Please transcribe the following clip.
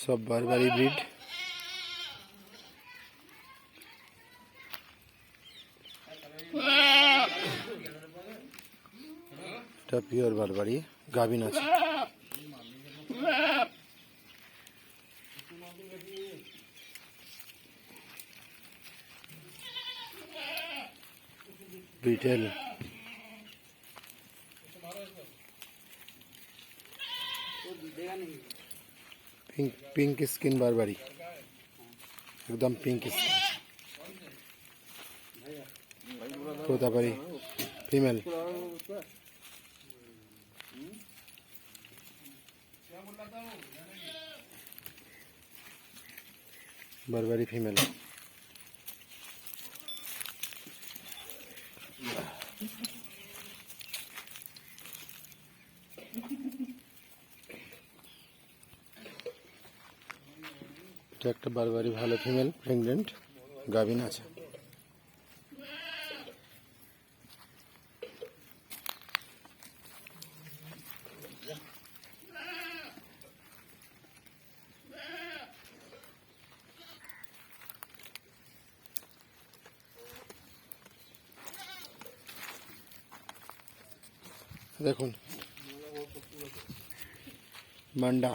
सब बारबारी ब्रीड। এটা পিওর বারবারি, গাভিন আছে। বিটেল पिंक स्किन बारबारी, एकदम pink skin. Totapuri female, Barbari female. এটা একটা বারবারি ভালো ফিমেল, প্রেগনেন্ট, গাভিন আছে। দেখুন মান্ডা।